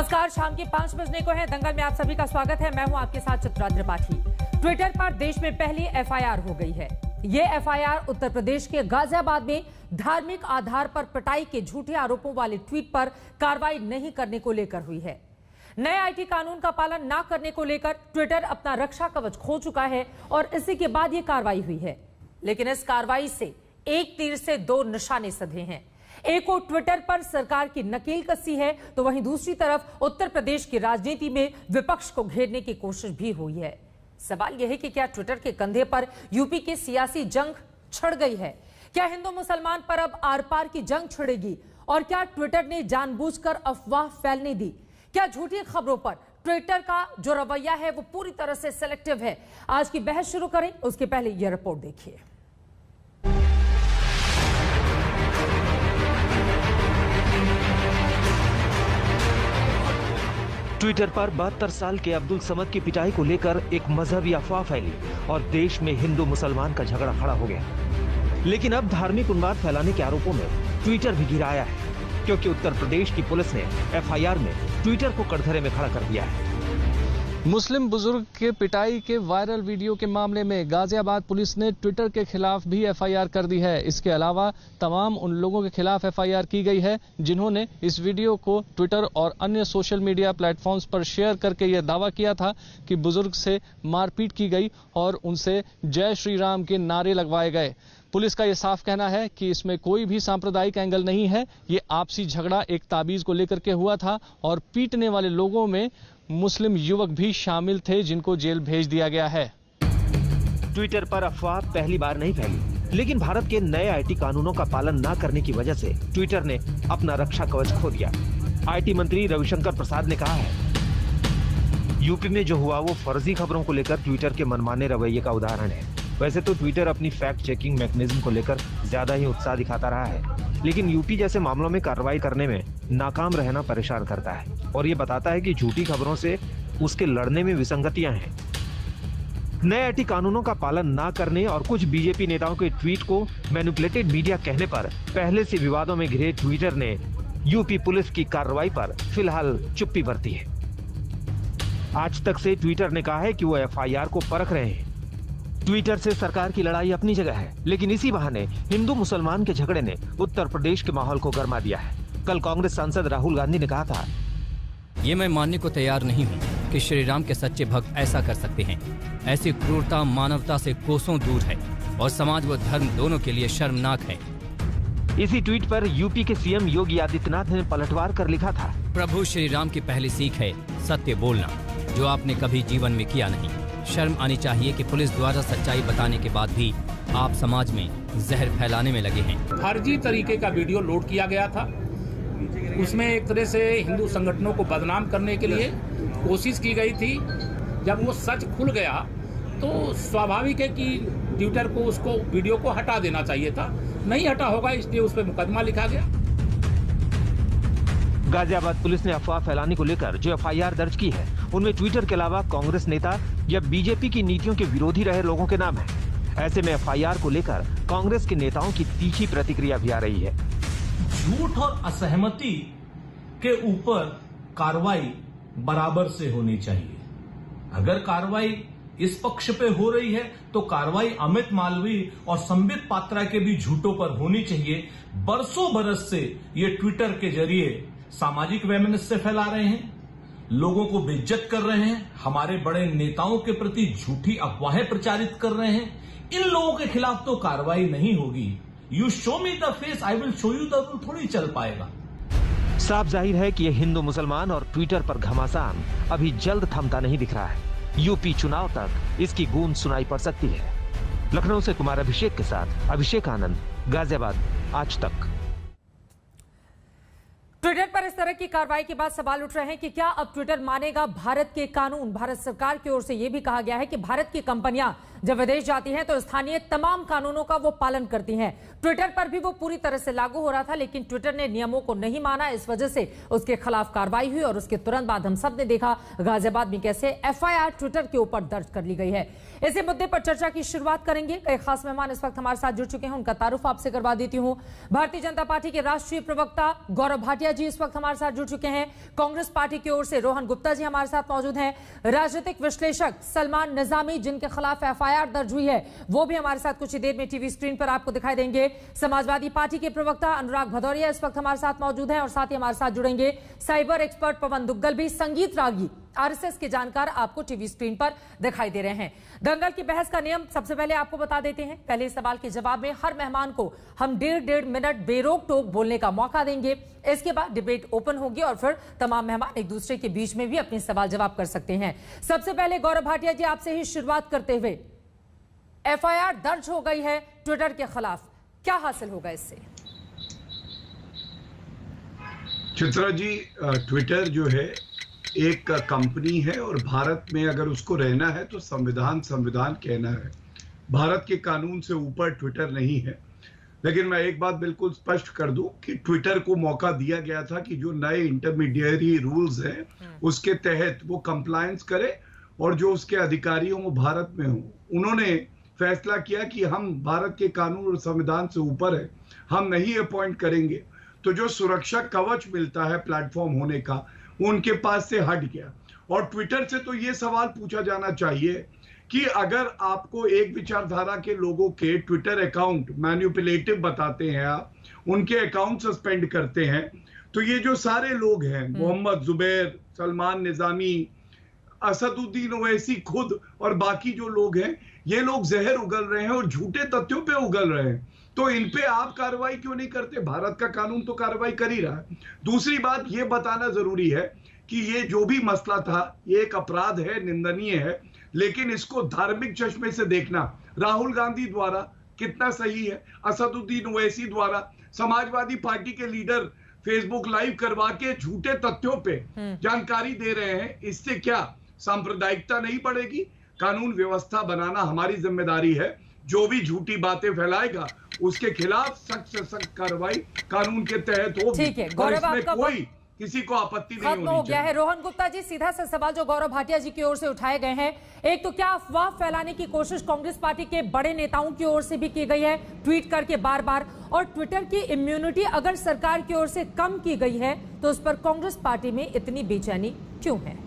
नमस्कार, शाम के 5 बजने को है। दंगल में आप सभी का स्वागत है। मैं हूं आपके साथ चित्रा त्रिपाठी। ट्विटर पर देश में पहली एफआईआर हो गई है। ये एफआईआर उत्तर प्रदेश के गाजियाबाद में धार्मिक आधार पर पिटाई के झूठे आरोपों वाले ट्वीट पर कार्रवाई नहीं करने को लेकर हुई है। नए आईटी कानून का पालन न करने को लेकर ट्विटर अपना रक्षा कवच खो चुका है और इसी के बाद ये कार्रवाई हुई है। लेकिन इस कार्रवाई से एक तीर से दो निशाने सधे हैं। एक और ट्विटर पर सरकार की नकेल कसी है, तो वहीं दूसरी तरफ उत्तर प्रदेश की राजनीति में विपक्ष को घेरने की कोशिश भी हुई है। सवाल यह है कि क्या ट्विटर के कंधे पर यूपी की सियासी जंग छिड़ गई है? क्या हिंदू मुसलमान पर अब आर पार की जंग छिड़ेगी? और क्या ट्विटर ने जानबूझकर अफवाह फैलने दी? क्या झूठी खबरों पर ट्विटर का जो रवैया है वो पूरी तरह से सिलेक्टिव है? आज की बहस शुरू करें उसके पहले यह रिपोर्ट देखिए। ट्विटर पर 72 साल के अब्दुल समद की पिटाई को लेकर एक मजहबी अफवाह फैली और देश में हिंदू मुसलमान का झगड़ा खड़ा हो गया। लेकिन अब धार्मिक उन्माद फैलाने के आरोपों में ट्विटर भी गिराया है, क्योंकि उत्तर प्रदेश की पुलिस ने एफआईआर में ट्विटर को कटघरे में खड़ा कर दिया है। मुस्लिम बुजुर्ग के पिटाई के वायरल वीडियो के मामले में गाजियाबाद पुलिस ने ट्विटर के खिलाफ भी एफआईआर कर दी है। इसके अलावा तमाम उन लोगों के खिलाफ एफआईआर की गई है जिन्होंने इस वीडियो को ट्विटर और अन्य सोशल मीडिया प्लेटफॉर्म्स पर शेयर करके यह दावा किया था कि बुजुर्ग से मारपीट की गई और उनसे जय श्री राम के नारे लगवाए गए। पुलिस का यह साफ कहना है कि इसमें कोई भी सांप्रदायिक एंगल नहीं है। ये आपसी झगड़ा एक ताबीज को लेकर के हुआ था और पीटने वाले लोगों में मुस्लिम युवक भी शामिल थे जिनको जेल भेज दिया गया है। ट्विटर पर अफवाह पहली बार नहीं फैली, लेकिन भारत के नए आईटी कानूनों का पालन न करने की वजह से ट्विटर ने अपना रक्षा कवच खो दिया। आईटी मंत्री रविशंकर प्रसाद ने कहा है, यूपी में जो हुआ वो फर्जी खबरों को लेकर ट्विटर के मनमाने रवैये का उदाहरण है। वैसे तो ट्विटर अपनी फैक्ट चेकिंग मैकेनिज्म को लेकर ज्यादा ही उत्साह दिखाता रहा है, लेकिन यूपी जैसे मामलों में कार्रवाई करने में नाकाम रहना परेशान करता है और ये बताता है कि झूठी खबरों से उसके लड़ने में विसंगतियां हैं। नए आईटी कानूनों का पालन ना करने और कुछ बीजेपी नेताओं के ट्वीट को मैनिपुलेटेड मीडिया कहने पर पहले से विवादों में घिरे ट्विटर ने यूपी पुलिस की कार्रवाई पर फिलहाल चुप्पी बरती है। आज तक से ट्विटर ने कहा है कि वो एफआईआर को परख रहे हैं। ट्विटर से सरकार की लड़ाई अपनी जगह है, लेकिन इसी बहाने हिंदू मुसलमान के झगड़े ने उत्तर प्रदेश के माहौल को गरमा दिया है। कल कांग्रेस सांसद राहुल गांधी ने कहा था, ये मैं मानने को तैयार नहीं हूँ कि श्री राम के सच्चे भक्त ऐसा कर सकते हैं। ऐसी क्रूरता मानवता से कोसों दूर है और समाज व धर्म दोनों के लिए शर्मनाक है। इसी ट्वीट पर यूपी के सीएम योगी आदित्यनाथ ने पलटवार कर लिखा था, प्रभु श्री राम की पहली सीख है सत्य बोलना, जो आपने कभी जीवन में किया नहीं। शर्म आनी चाहिए कि पुलिस द्वारा सच्चाई बताने के बाद भी आप समाज में जहर फैलाने में लगे हैं। फर्जी तरीके का वीडियो लोड किया गया था। उसमें एक तरह से हिंदू संगठनों को बदनाम करने के लिए कोशिश की गई थी। जब वो सच खुल गया तो स्वाभाविक है कि ट्विटर को उसको वीडियो को हटा देना चाहिए था। नहीं हटा होगा, इसलिए उस पर मुकदमा लिखा गया। गाजियाबाद पुलिस ने अफवाह फैलाने को लेकर जो एफआईआर दर्ज की है उनमें ट्विटर के अलावा कांग्रेस नेता या बीजेपी की नीतियों के विरोधी रहे लोगों के नाम है। ऐसे में एफआईआर को लेकर कांग्रेस के नेताओं की तीखी प्रतिक्रिया भी आ रही है। झूठ और असहमति के ऊपर कार्रवाई बराबर से होनी चाहिए। अगर कार्रवाई इस पक्ष पे हो रही है तो कार्रवाई अमित मालवीय और संबित पात्रा के भी झूठों पर होनी चाहिए। बरसों बरस से ये ट्विटर के जरिए सामाजिक वैमनस्य फैला रहे हैं, लोगों को बेइज्जत कर रहे हैं, हमारे बड़े नेताओं के प्रति झूठी अफवाहें प्रचारित कर रहे हैं। इन लोगों के खिलाफ तो कार्रवाई नहीं होगी। You show me the face, I will show you the rule थोड़ी चल पाएगा। साफ जाहिर है कि ये हिंदू मुसलमान और ट्विटर पर घमासान अभी जल्द थमता नहीं दिख रहा है। यूपी चुनाव तक इसकी गूंज सुनाई पड़ सकती है। लखनऊ से कुमार अभिषेक के साथ अभिषेक आनंद, गाजियाबाद, आज तक। ट्विटर पर इस तरह की कार्रवाई के बाद सवाल उठ रहे हैं कि क्या अब ट्विटर मानेगा भारत के कानून? भारत सरकार की ओर से यह भी कहा गया है कि भारत की कंपनियां जब विदेश जाती हैं तो स्थानीय तमाम कानूनों का वो पालन करती हैं। ट्विटर पर भी वो पूरी तरह से लागू हो रहा था, लेकिन ट्विटर ने नियमों को नहीं माना। इस वजह से उसके खिलाफ कार्रवाई हुई और उसके तुरंत बाद हम सब ने देखा गाजियाबाद में कैसे एफआईआर ट्विटर के ऊपर दर्ज कर ली गई है। इसी मुद्दे पर चर्चा की शुरुआत करेंगे। कई खास मेहमान इस वक्त हमारे साथ जुड़ चुके हैं, उनका तारुफ आपसे करवा देती हूँ। भारतीय जनता पार्टी के राष्ट्रीय प्रवक्ता गौरव भाटिया जी इस वक्त हमारे साथ जुड़ चुके हैं। कांग्रेस पार्टी की ओर से रोहन गुप्ता जी हमारे साथ मौजूद हैं। राजनीतिक विश्लेषक सलमान निजामी, जिनके खिलाफ एफआईआर दर्ज हुई है, वो भी हमारे साथ कुछ ही देर में टीवी स्क्रीन पर आपको दिखाई देंगे। समाजवादी पार्टी के प्रवक्ता अनुराग भदौरिया इस वक्त हमारे साथ मौजूद हैं और साथ ही हमारे साथ जुड़ेंगे साइबर एक्सपर्ट पवन दुग्गल भी। संगीत रागी आरएसएस के जानकार आपको टीवी स्क्रीन पर दिखाई दे रहे हैं। दंगल की बहस का नियम सबसे पहले आपको बता देते हैं। पहले सवाल के जवाब में हर मेहमान को हम 1.5 मिनट बेरोक टोक बोलने का मौका देंगे। इसके बाद डिबेट ओपन होगी और फिर तमाम मेहमान एक दूसरे के बीच में भी अपने सवाल जवाब कर सकते हैं। सबसे पहले गौरव भाटिया जी, आपसे ही शुरुआत करते हुए, एफआईआर दर्ज हो गई है ट्विटर के खिलाफ, क्या हासिल होगा इससे? चित्रा जी, ट्विटर जो है एक कंपनी है और भारत में अगर उसको रहना है तो संविधान कहना है। भारत के कानून से ऊपर ट्विटर नहीं है। लेकिन मैं एक बात बिल्कुल स्पष्ट कर दूं कि ट्विटर को मौका दिया गया था कि जो नए इंटरमीडिएरी रूल्स हैं उसके तहत वो कंप्लायंस करे और जो उसके अधिकारी हों वो भारत में हों। उन्होंने फैसला किया कि हम भारत के कानून और संविधान से ऊपर है, हम नहीं अपॉइंट करेंगे। तो जो सुरक्षा कवच मिलता है प्लेटफॉर्म होने का, उनके पास से हट गया। और ट्विटर से तो ये सवाल पूछा जाना चाहिए कि अगर आपको एक विचारधारा के लोगों के ट्विटर अकाउंट मैनिपुलेटिव बताते हैं, आप उनके अकाउंट सस्पेंड करते हैं, तो ये जो सारे लोग हैं, मोहम्मद जुबैर, सलमान निजामी, असदुद्दीन ओवैसी खुद और बाकी जो लोग हैं, ये लोग जहर उगल रहे हैं और झूठे तथ्यों पे उगल रहे हैं। तो इन पे आप कार्रवाई क्यों नहीं करते? भारत का कानून तो कार्रवाई कर ही रहा है। दूसरी बात ये बताना जरूरी है कि ये जो भी मसला था, ये एक अपराध है, निंदनीय है, लेकिन इसको धार्मिक चश्मे से देखना राहुल गांधी द्वारा कितना सही है, असदुद्दीन ओवैसी द्वारा, समाजवादी पार्टी के लीडर फेसबुक लाइव करवा के झूठे तथ्यों पे जानकारी दे रहे हैं, इससे क्या सांप्रदायिकता नहीं बढ़ेगी? कानून व्यवस्था बनाना हमारी जिम्मेदारी है। जो भी झूठी बातें फैलाएगा उसके खिलाफ सख्त से सख्त कार्रवाई कानून के तहत होगी। ठीक है गौरव, आपका कोई किसी को आपत्ति नहीं खत्म हो गया है। रोहन गुप्ता जी, सीधा सा सवाल जो गौरव भाटिया जी की ओर से उठाए गए हैं, एक तो क्या अफवाह फैलाने की कोशिश कांग्रेस पार्टी के बड़े नेताओं की ओर से भी की गई है ट्वीट करके बार बार, और ट्विटर की इम्यूनिटी अगर सरकार की ओर से कम की गई है तो उस पर कांग्रेस पार्टी में इतनी बेचैनी क्यों है?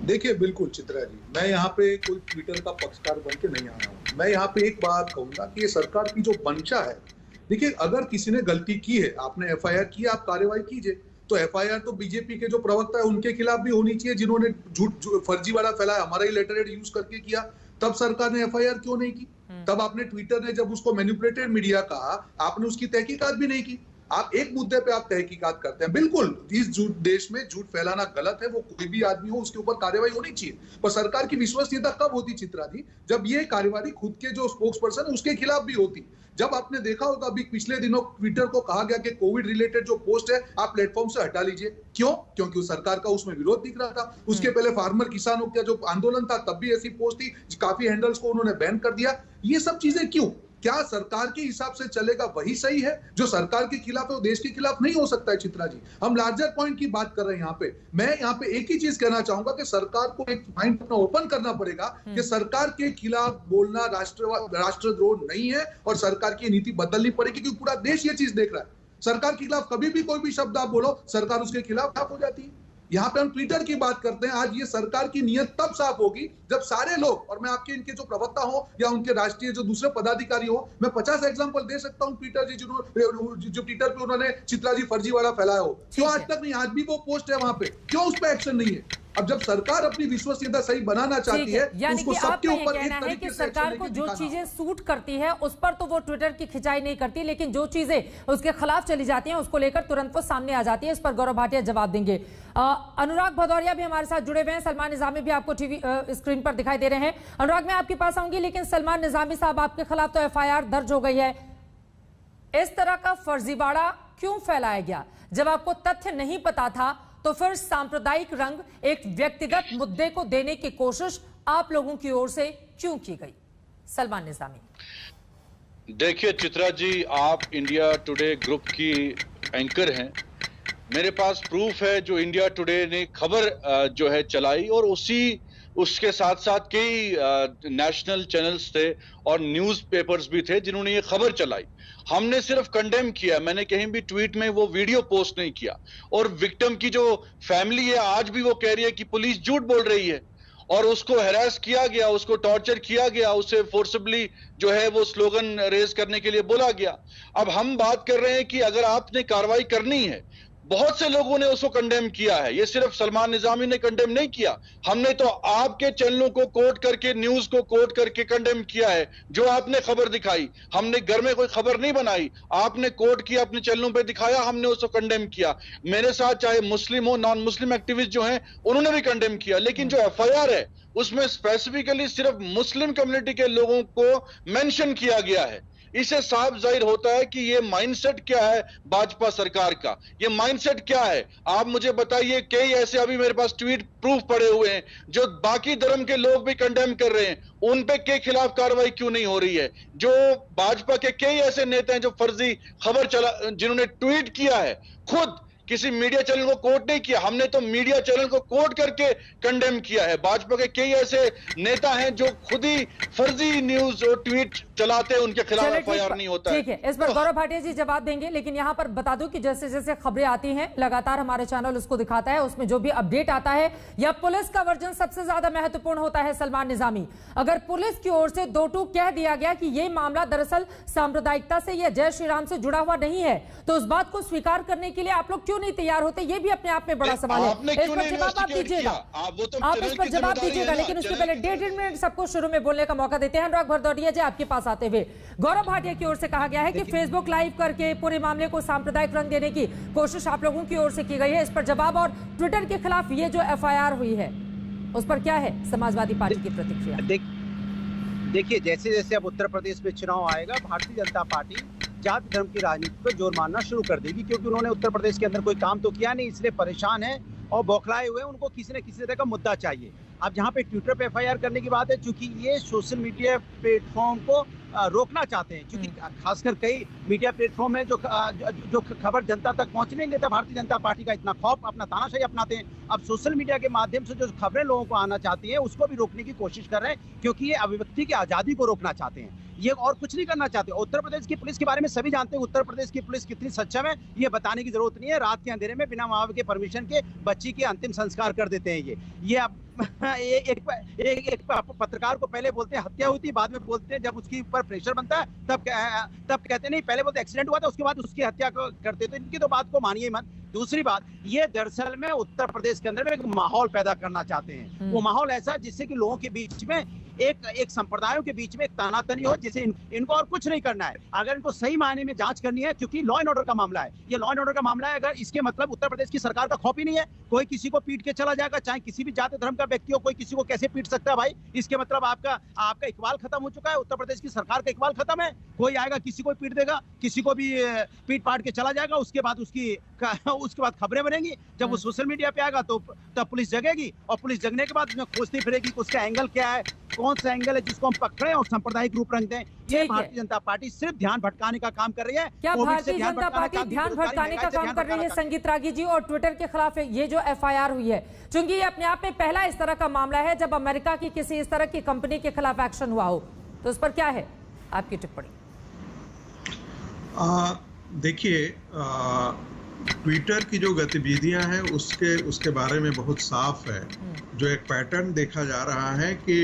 देखिए बिल्कुल चित्रा जी, मैं यहाँ पे कोई ट्विटर का पक्षकार बन के नहीं आ रहा हूँ। मैं यहाँ पे एक बात कहूंगा कि ये सरकार की जो मंशा है, देखिए अगर किसी ने गलती की है, आपने एफआईआर की, आप कार्रवाई कीजिए। तो एफआईआर तो बीजेपी के जो प्रवक्ता है उनके खिलाफ भी होनी चाहिए, जिन्होंने झूठ फर्जीवाड़ा फैलाया, हमारा ही लेटर यूज करके किया। तब सरकार ने एफआईआर क्यों नहीं की? तब आपने ट्विटर ने जब उसको मैनिपुलेटेड मीडिया कहा, आपने उसकी तहकीकात भी नहीं की। आप एक मुद्दे पे आप तहकीकात करते हैं। बिल्कुल इस देश में झूठ फैलाना गलत है, वो कोई भी आदमी हो उसके ऊपर कार्रवाई होनी चाहिए। पर सरकार की विश्वसनीयता कब होती चित्रा जी? जब ये कार्रवाई खुद के जो स्पोक्स पर्सन है उसके खिलाफ भी होती। जब आपने देखा होगा अभी पिछले दिनों ट्विटर को कहा गया कि कोविड रिलेटेड जो पोस्ट है आप प्लेटफॉर्म से हटा लीजिए। क्यों? क्योंकि उस सरकार का उसमें विरोध दिख रहा था। उसके पहले फार्मर किसानों का जो आंदोलन था तब भी ऐसी पोस्ट थी, काफी हैंडल्स को उन्होंने बैन कर दिया। ये सब चीजें क्यों? क्या सरकार के हिसाब से चलेगा वही सही है? जो सरकार के खिलाफ है वो देश के खिलाफ नहीं हो सकता है चित्रा जी। हम लार्जर पॉइंट की बात कर रहे हैं यहाँ पे। मैं यहाँ पे एक ही चीज कहना चाहूंगा कि सरकार को एक माइंड अपना ओपन करना पड़ेगा कि सरकार के खिलाफ बोलना राष्ट्रद्रोह नहीं है और सरकार की नीति बदलनी पड़ेगी, क्योंकि पूरा देश ये चीज देख रहा है। सरकार के खिलाफ कभी भी कोई भी शब्द आप बोलो, सरकार उसके खिलाफ हो जाती है। यहाँ पे हम ट्विटर की बात करते हैं। आज ये सरकार की नीयत तब साफ होगी जब सारे लोग, और मैं आपके इनके जो प्रवक्ता हो या उनके राष्ट्रीय जो दूसरे पदाधिकारी हो, मैं 50 एग्जांपल दे सकता हूँ ट्विटर जी जो ट्विटर पे उन्होंने चित्रा जी फर्जीवाड़ा फैलाया हो। क्यों आज तक नहीं? आज भी वो पोस्ट है वहां पे, क्यों उस पर एक्शन नहीं है? अब जब सरकार अपनी विश्वसनीयता सही बनाना चाहती है, यानी उसको कि सबके आपका ये ऊपर कहना है कि सरकार को जो चीजें सूट करती है उस पर तो वो ट्विटर की खिंचाई नहीं करती, लेकिन जो चीजें उसके खिलाफ चली जाती हैं उसको लेकर तुरंत वो सामने आ जाती है। इस पर गौरव भाटिया जवाब देंगे। अनुराग भदौरिया भी हमारे साथ जुड़े हुए हैं, सलमान निजामी भी आपको टीवी स्क्रीन पर दिखाई दे रहे हैं। अनुराग, मैं आपके पास आऊंगी, लेकिन सलमान निजामी साहब, आपके खिलाफ तो एफआईआर दर्ज हो गई है। इस तरह का फर्जीवाड़ा क्यों फैलाया गया? जब आपको तथ्य नहीं पता था तो फिर सांप्रदायिक रंग एक व्यक्तिगत मुद्दे को देने की कोशिश आप लोगों की ओर से क्यों की गई? सलमान निजामी। देखिए चित्रा जी, आप इंडिया टुडे ग्रुप की एंकर हैं मेरे पास प्रूफ है जो इंडिया टुडे ने खबर जो है चलाई, और उसके साथ साथ कई नेशनल चैनल्स थे और न्यूज़पेपर्स भी थे जिन्होंने ये खबर चलाई। हमने सिर्फ कंडेम किया, मैंने कहीं भी ट्वीट में वो वीडियो पोस्ट नहीं किया। और विक्टिम की जो फैमिली है आज भी वो कह रही है कि पुलिस झूठ बोल रही है और उसको हैरेस किया गया, उसको टॉर्चर किया गया, उसे फोर्सबली जो है वो स्लोगन रेज करने के लिए बोला गया। अब हम बात कर रहे हैं कि अगर आपने कार्रवाई करनी है, बहुत से लोगों ने उसको कंडेम किया है, ये सिर्फ सलमान निजामी ने कंडेम नहीं किया, हमने तो आपके चैनलों को कोट करके, न्यूज को कोट करके कंडेम किया है। जो आपने खबर दिखाई, हमने घर में कोई खबर नहीं बनाई, आपने कोट किया, अपने चैनलों पे दिखाया, हमने उसको कंडेम किया। मेरे साथ चाहे मुस्लिम हो, नॉन मुस्लिम एक्टिविस्ट जो हैं उन्होंने भी कंडेम किया, लेकिन जो एफआईआर है उसमें स्पेसिफिकली सिर्फ मुस्लिम कम्युनिटी के लोगों को मेंशन किया गया है। इससे साफ जाहिर होता है कि ये माइंडसेट क्या है भाजपा सरकार का, ये माइंडसेट क्या है आप मुझे बताइए। कई ऐसे अभी मेरे पास ट्वीट प्रूफ पड़े हुए हैं जो बाकी धर्म के लोग भी कंडेम कर रहे हैं, उन पे के खिलाफ कार्रवाई क्यों नहीं हो रही है। जो भाजपा के कई ऐसे नेता हैं जो फर्जी खबर जिन्होंने ट्वीट किया है, खुद किसी मीडिया चैनल को कोट नहीं किया, हमने तो मीडिया चैनल को कोट करके कंडेम किया है। भाजपा के कई ऐसे नेता हैं जो खुद ही फर्जी न्यूज और ट्वीट चलाते हैं, उनके खिलाफ एफआईआर नहीं होता है। ठीक है, इस पर गौरव भाटिया जी जवाब देंगे, लेकिन यहां पर बता दूं कि जैसे जैसे खबरें आती हैं लगातार हमारे चैनल उसको दिखाता है, उसमें जो भी अपडेट आता है या पुलिस का वर्जन सबसे ज्यादा महत्वपूर्ण होता है सलमान निजामी। अगर पुलिस की ओर से दो टूक कह दिया गया कि यह मामला दरअसल सांप्रदायिकता से या जय श्री राम से जुड़ा हुआ नहीं है, तो उस बात को स्वीकार करने के लिए आप लोग क्यों नहीं तैयार होते, ये भी अपने आप में बड़ा सवाल है। इस पर जवाब आप दीजिएगा, आप इस पर जवाब दीजिएगा, लेकिन उसके पहले 1.5 मिनट सबको शुरू में बोलने का मौका देते हैं। अनुराग भरदौरिया जी आपके पास आते हुए, गौरव भाटिया की ओर से कहा गया है कि फेसबुक लाइव करके पूरे मामले को सांप्रदायिक रंग देने की कोशिश आप लोगों की ओर से की गई है, इस पर जवाब। और ट्विटर के खिलाफ ये जो एफआईआर हुई है उस पर क्या है समाजवादी पार्टी की प्रतिक्रिया? देखिए, जैसे जैसे अब उत्तर प्रदेश में चुनाव आएगा, भारतीय जनता पार्टी जाति धर्म की राजनीति पर जोर मारना शुरू कर देगी, क्योंकि उन्होंने उत्तर प्रदेश के अंदर कोई काम तो किया नहीं, इसलिए परेशान है और बौखलाए हुए, उनको किसी न किसी तरह का मुद्दा चाहिए। अब जहाँ पे ट्विटर पे एफआईआर करने की बात है, चूंकि ये सोशल मीडिया प्लेटफॉर्म को रोकना चाहते हैं, क्योंकि खासकर कई मीडिया प्लेटफॉर्म है जो खबर जनता तक पहुंचने नहीं देता। भारतीय जनता पार्टी का इतना खौफ, अपना तानाशाही अपनाते हैं। अब सोशल मीडिया के माध्यम से जो खबरें लोगों को आना चाहती हैं उसको भी रोकने की कोशिश कर रहे हैं, क्योंकि ये अभिव्यक्ति की आजादी को रोकना चाहते हैं, ये और कुछ नहीं करना चाहते। उत्तर प्रदेश की पुलिस के बारे में सभी जानते हैं, उत्तर प्रदेश की पुलिस कितनी सक्षम है, ये बताने की जरूरत नहीं है। रात के अंधेरे में बिना माँ बाप के परमिशन के बच्ची के अंतिम संस्कार कर देते हैं। ये अब एक पत्रकार को पहले बोलते हैं हत्या हुई थी, बाद में बोलते हैं जब उसके ऊपर प्रेशर बनता है तब कहते नहीं, पहले बोलते एक्सीडेंट हुआ था, उसके बाद उसकी हत्या करते। तो इनकी तो बात को मानिए मत। दूसरी बात, ये दरअसल में उत्तर प्रदेश के अंदर में एक माहौल पैदा करना चाहते हैं। वो माहौल ऐसा जिससे कि लोगों के बीच में एक संप्रदायों के बीच में एक तानातनी हो, जिसे इनको और कुछ नहीं करना है। अगर इनको सही मायने में जांच करनी है, क्योंकि लॉ एंड ऑर्डर का मामला है, ये लॉ एंड ऑर्डर का मामला है। अगर इसके मतलब उत्तर प्रदेश की सरकार का खौफ ही नहीं है, कोई किसी को पीट के चला जाएगा, चाहे किसी भी जाति धर्म का व्यक्ति हो, कोई किसी को कैसे पीट सकता है भाई? इसके मतलब आपका इकबाल खत्म हो चुका है, उत्तर प्रदेश की सरकार का इकबाल खत्म है। कोई आएगा किसी को पीट देगा, किसी को भी पीट पाट के चला जाएगा, उसके बाद खबरें बनेंगी। जब वो सोशल मीडिया पे आएगा तो तब पुलिस जगेगी, और पुलिस जगने के बाद खोजती फिरेगी कि उसका एंगल क्या है, कौन सा एंगल है जिसको हम पकड़े और सांप्रदायिक रूप रंग दें। ये भारतीय जनता पार्टी सिर्फ ध्यान भटकाने का काम कर रही है। क्या भारतीय जनता पार्टी ध्यान भटकाने का काम कर रही है संगीत रागी जी? और ट्विटर के खिलाफ ये जो एफआईआर हुई है, चूंकि ये अपने आप में पहला इस तरह का मामला है जब अमेरिका की किसी इस तरह की कंपनी के खिलाफ एक्शन हुआ हो, तो उस पर क्या है आपकी टिप्पणी? देखिए, ट्विटर की जो गतिविधियां हैं उसके बारे में बहुत साफ है। जो एक पैटर्न देखा जा रहा है कि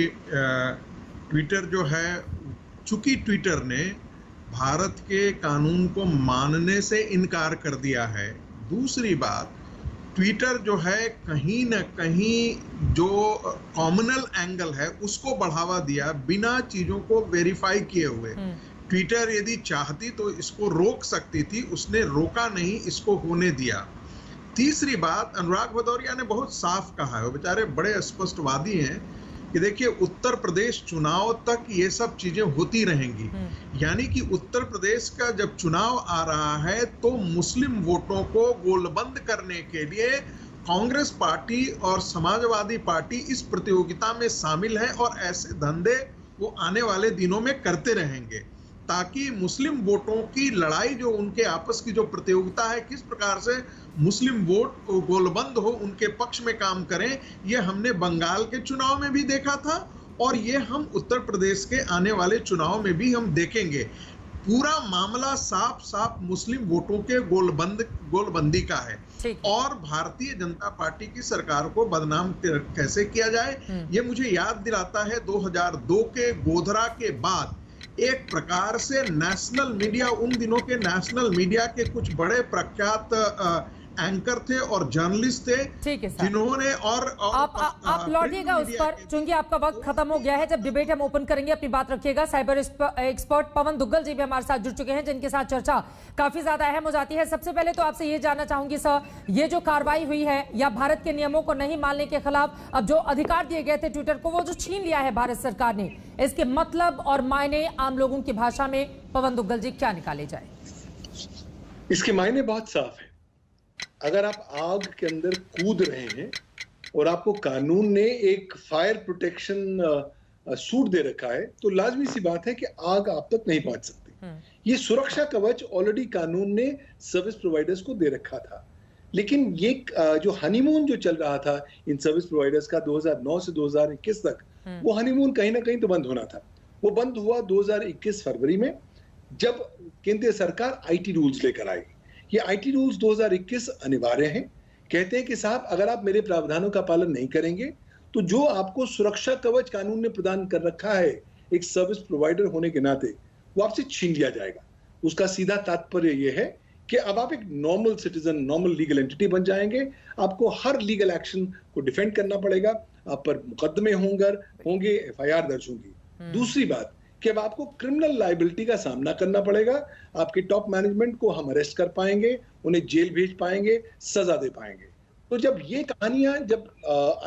ट्विटर जो है, चूंकि ट्विटर ने भारत के कानून को मानने से इनकार कर दिया है। दूसरी बात, ट्विटर जो है कहीं न कहीं जो कॉमनल एंगल है उसको बढ़ावा दिया बिना चीजों को वेरीफाई किए हुए। ट्विटर यदि चाहती तो इसको रोक सकती थी, उसने रोका नहीं, इसको होने दिया। तीसरी बात, अनुराग भदौरिया ने बहुत साफ कहा है, वो बेचारे बड़े स्पष्टवादी हैं कि देखिए उत्तर प्रदेश चुनाव तक ये सब चीजें होती रहेंगी। यानी कि उत्तर प्रदेश का जब चुनाव आ रहा है तो मुस्लिम वोटों को गोलबंद करने के लिए कांग्रेस पार्टी और समाजवादी पार्टी इस प्रतियोगिता में शामिल है, और ऐसे धंधे वो आने वाले दिनों में करते रहेंगे। ताकि मुस्लिम वोटों की लड़ाई, जो उनके आपस की जो प्रतियोगिता है, किस प्रकार से मुस्लिम वोट गोलबंद हो, उनके पक्ष में काम करें, ये हमने बंगाल के चुनाव में भी देखा था और ये हम उत्तर प्रदेश के आने वाले चुनाव में भी हम देखेंगे। पूरा मामला साफ साफ मुस्लिम वोटों के गोलबंदी का है और भारतीय जनता पार्टी की सरकार को बदनाम कैसे किया जाए, ये मुझे याद दिलाता है 2002 के गोधरा के बाद एक प्रकार से नेशनल मीडिया, उन दिनों के नेशनल मीडिया के कुछ बड़े प्रख्यात एंकर थे और जर्नलिस्ट थे, ठीक है सर, जिन्होंने और आप लौटिएगा उस पर, चूंकि आपका वक्त खत्म हो गया है। जब डिबेट हम ओपन करेंगे अपनी बात रखिएगा। साइबर एक्सपर्ट पवन दुग्गल जी भी हमारे साथ जुड़ चुके हैं, जिनके साथ चर्चा काफी ज्यादा अहम हो जाती है। सबसे पहले तो आपसे ये जानना चाहूंगी सर, ये जो कार्रवाई हुई है या भारत के नियमों को नहीं मानने के खिलाफ अब जो अधिकार दिए गए थे ट्विटर को, वो जो छीन लिया है भारत सरकार ने, इसके मतलब और मायने आम लोगों की भाषा में पवन दुग्गल जी क्या निकाले जाए? इसके मायने बहुत साफ है। अगर आप आग के अंदर कूद रहे हैं और आपको कानून ने एक फायर प्रोटेक्शन सूट दे रखा है, तो लाजमी सी बात है कि आग आप तक नहीं पहुंच सकती। ये सुरक्षा कवच ऑलरेडी कानून ने सर्विस प्रोवाइडर्स को दे रखा था, लेकिन ये जो हनीमून जो चल रहा था इन सर्विस प्रोवाइडर्स का 2009 से 2021 तक, वो हनीमून कहीं ना कहीं तो बंद होना था। वो बंद हुआ 2021 फरवरी में, जब केंद्रीय सरकार आईटी रूल्स लेकर आई। ये आईटी रूल्स 2021 अनिवार्य हैं। कहते हैं कि साहब, अगर आप मेरे प्रावधानों का पालन नहीं करेंगे तो जो आपको सुरक्षा कवच कानून ने प्रदान कर रखा है एक सर्विस प्रोवाइडर होने के नाते, वो आपसे छीन लिया जाएगा। उसका सीधा तात्पर्य यह है कि अब आप एक normal citizen, normal legal entity बन जाएंगे। आपको हर लीगल एक्शन को डिफेंड करना पड़ेगा, आप पर मुकदमे होंगे, एफआईआर दर्ज होंगी। दूसरी बात कि अब आपको क्रिमिनल लायबिलिटी का सामना करना पड़ेगा। आपके टॉप मैनेजमेंट को हम अरेस्ट कर पाएंगे, उन्हें जेल भेज पाएंगे, सजा दे पाएंगे। तो जब ये कहानियां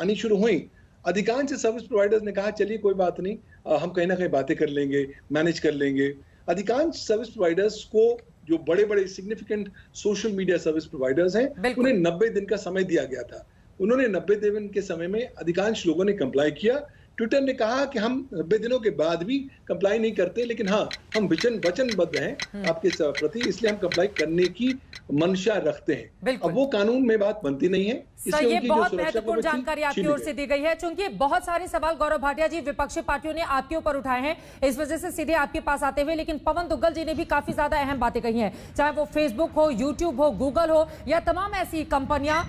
आनी शुरू हुई, अधिकांश सर्विस प्रोवाइडर्स ने कहा चलिए कोई बात नहीं, हम कहीं ना कहीं बातें कर लेंगे, मैनेज कर लेंगे। अधिकांश सर्विस प्रोवाइडर्स को, जो बड़े बड़े significant social media service providers हैं, उन्हें 90 दिन का समय दिया गया था। उन्होंने 90 दिन के समय में अधिकांश लोगों ने कंप्लाई किया। ट्विटर ने कहा कि हम 90 दिनों के बाद भी कंप्लाई नहीं करते, लेकिन हाँ, हम वचनबद्ध हैं आपके प्रति, इसलिए हम कंप्लाई करने की मंशा रखते हैं। अब वो कानून में बात बनती नहीं है। सर, ये बहुत महत्वपूर्ण जानकारी आपकी ओर से दी गई है। चूंकि बहुत सारे सवाल गौरव भाटिया जी विपक्षी पार्टियों ने आपके ऊपर उठाए हैं, इस वजह से सीधे आपके पास आते हुए, लेकिन पवन दुग्गल जी ने भी काफी ज्यादा अहम बातें कही हैं, चाहे वो फेसबुक हो, यूट्यूब हो, गूगल हो या तमाम ऐसी कंपनियां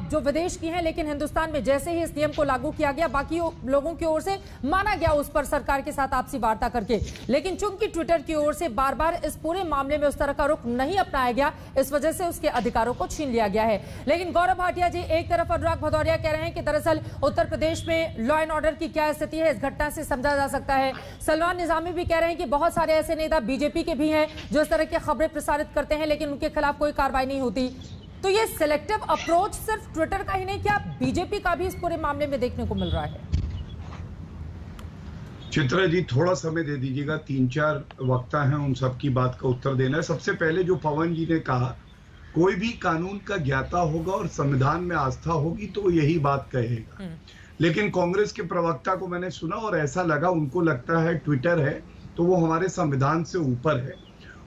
जो विदेश की हैं, लेकिन हिंदुस्तान में जैसे ही इस नियम को लागू किया गया, बाकी लोगों की ओर से माना गया उस पर सरकार के साथ आपसी वार्ता करके, लेकिन चूंकि ट्विटर की ओर से बार बार इस पूरे मामले में उस तरह का रुख नहीं अपनाया गया, इस वजह से उसके अधिकारों को छीन लिया गया है। लेकिन गौरव भाटिया जी, एक तरफ अनुराग भदौरिया कह रहे हैं कि दरअसल उत्तर प्रदेश में लॉ एंड ऑर्डर की क्या स्थिति है, इस घटना से समझा जा सकता है। सलमान निजामी भी कह रहे हैं कि बहुत सारे ऐसे नेता बीजेपी के भी हैं जो इस तरह की खबरें प्रसारित करते हैं, लेकिन उनके खिलाफ कोई कार्रवाई नहीं होती। तो ये सिलेक्टिव अप्रोच सिर्फ ट्विटर का ही नहीं, क्या बीजेपी का भी इस पूरे मामले में देखने को मिल रहा है? चित्रा जी, थोड़ा समय दे दीजिएगा, 3-4 वक्ता हैं, उन सबकी बात का उत्तर देना है। सबसे पहले जो पवन जी ने कहा, कोई भी कानून का ज्ञाता होगा और संविधान में आस्था होगी तो यही बात कहेगा। लेकिन कांग्रेस के प्रवक्ता को मैंने सुना और ऐसा लगा, उनको लगता है ट्विटर है तो वो हमारे संविधान से ऊपर है,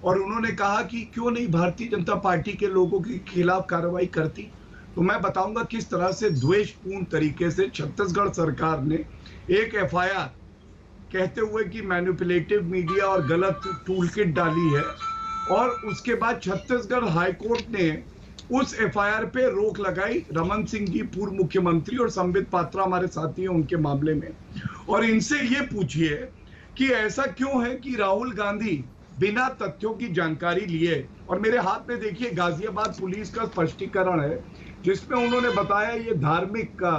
और उन्होंने कहा कि क्यों नहीं भारतीय जनता पार्टी के लोगों के खिलाफ कार्रवाई करती। तो मैं बताऊंगा किस तरह से द्वेषपूर्ण तरीके से छत्तीसगढ़ सरकार ने एक एफआईआर कहते हुए कि मैनिपुलेटिव मीडिया और गलत टूल किट डाली है, और उसके बाद छत्तीसगढ़ हाईकोर्ट ने उस एफआईआर पे रोक लगाई। रमन सिंह जी पूर्व मुख्यमंत्री और संबित पात्रा हमारे साथी हैं उनके मामले में, और इनसे ये पूछिए कि ऐसा क्यों है कि राहुल गांधी बिना तथ्यों की जानकारी लिए, और मेरे हाथ में देखिए गाजियाबाद पुलिस का स्पष्टीकरण है जिसमें उन्होंने बताया ये धार्मिक का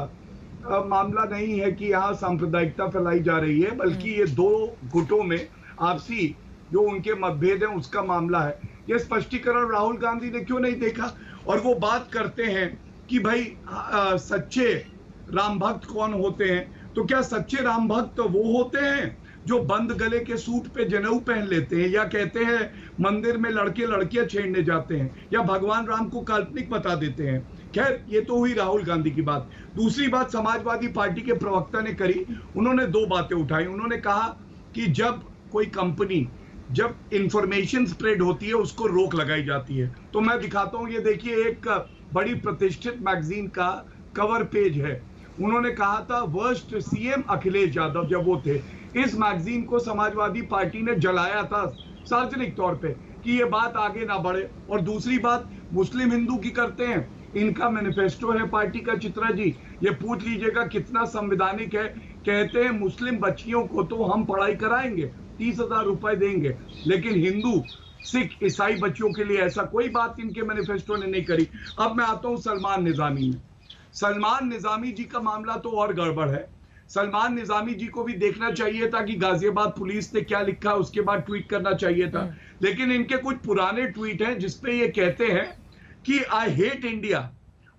मामला नहीं है कि यहाँ सांप्रदायिकता फैलाई जा रही है, बल्कि ये दो गुटों में आपसी जो उनके मतभेद है उसका मामला है। ये स्पष्टीकरण राहुल गांधी ने क्यों नहीं देखा? और वो बात करते हैं कि भाई सच्चे राम भक्त कौन होते हैं, तो क्या सच्चे राम भक्त वो होते हैं जो बंद गले के सूट पे जनेऊ पहन लेते हैं, या कहते हैं मंदिर में लड़के लड़कियां छेड़ने जाते हैं, या भगवान राम को काल्पनिक बता देते हैं? खैर, ये तो हुई राहुल गांधी की बात। दूसरी बात समाजवादी पार्टी के प्रवक्ता ने करी, उन्होंने 2 बातें उठाई। उन्होंने कहा कि जब कोई कंपनी जब इंफॉर्मेशन स्प्रेड होती है उसको रोक लगाई जाती है। तो मैं दिखाता हूं, ये देखिए एक बड़ी प्रतिष्ठित मैगजीन का कवर पेज है। उन्होंने कहा था वर्स्ट सीएम अखिलेश यादव जब वो थे। इस मैगजीन को समाजवादी पार्टी ने जलाया था सार्वजनिक तौर पे कि ये बात आगे ना बढ़े। और दूसरी बात मुस्लिम हिंदू की करते हैं, इनका मैनिफेस्टो है पार्टी का। चित्रा जी ये पूछ लीजिएगा कितना संवैधानिक है। कहते हैं मुस्लिम बच्चियों को तो हम पढ़ाई कराएंगे, 30,000 रुपए देंगे, लेकिन हिंदू सिख ईसाई बच्चों के लिए ऐसा कोई बात इनके मैनिफेस्टो ने नहीं करी। अब मैं आता हूं सलमान निजामी में। सलमान निजामी जी का मामला तो और गड़बड़ है। सलमान निजामी जी को भी देखना चाहिए था कि गाजियाबाद पुलिस ने क्या लिखा, उसके बाद ट्वीट करना चाहिए था। लेकिन इनके कुछ पुराने ट्वीट हैं जिसपे ये कहते हैं कि आई हेट इंडिया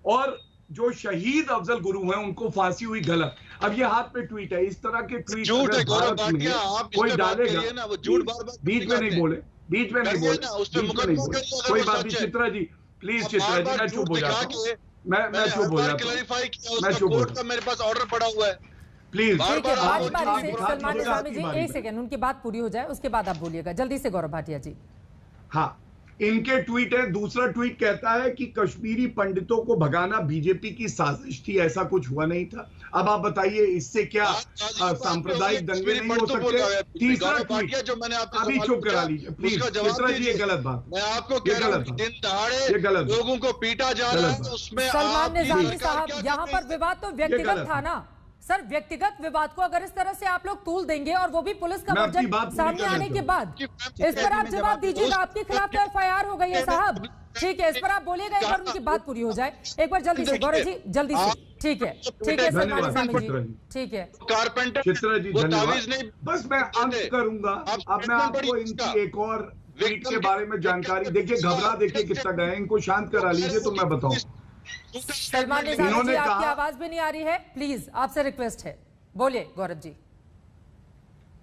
और जो शहीद अफजल गुरु हैं उनको फांसी हुई गलत। अब ये हाथ में ट्वीट है। इस तरह के ट्वीट कोई डालेगा, बीच में नहीं बोले, बीच में नहीं बोले, कोई बात नहीं। चित्रा जी प्लीज, चित्रा जी मैं चुप हो जाता हूँ, मैं चुप हो जाता हूँ, मैं चुप हो जाता हूँ। मेरे पास ऑर्डर पड़ा हुआ है प्लीज। सलमान निजामी जी एक सेकंड, उनकी बात पूरी हो जाए उसके बाद आप बोलिएगा जल्दी से। गौरव भाटिया जी हाँ, इनके ट्वीट है। दूसरा ट्वीट कहता है कि कश्मीरी पंडितों को भगाना बीजेपी की साजिश थी, ऐसा कुछ हुआ नहीं था। अब आप बताइए इससे क्या सांप्रदायिक दंगे नहीं हो सकते? तीसरा ट्वीट जो मैंने आपको अभी चुप करा लीजिए प्लीज। चित्रा जी ये गलत बात, मैं आपको कह रहा हूं दिन दहाड़े लोगों को पीटा जा रहा है, उसमें सलमान निजामी साहब यहाँ पर विवाद तो व्यक्तिगत था ना सर। व्यक्तिगत विवाद को अगर इस तरह से आप लोग तूल देंगे और वो भी पुलिस का वर्जन सामने आने के बाद, इस पर आप जवाब दीजिएगा। आपके खिलाफ तो एफआईआर हो गई है साहब, ठीक है, इस पर आप बोलिएगा एक बार उनकी बात पूरी हो जाए। एक बार जल्दी से गौरव जी, जल्दी से। ठीक है सलमान निजामी जी, ठीक है। कारपेंटर चित्रा जी धन्यवाद। बस मैं अंत करूंगा। अब मैं आपको इनकी एक और ट्वीट के बारे में जानकारी, देखिए घबरा देखिए कितना गए, इनको शांत करा लीजिए तो मैं बताऊं। सलमान निजामी जी आपकी आवाज भी नहीं आ रही है, प्लीज आपसे रिक्वेस्ट है, बोलिए गौरव जी।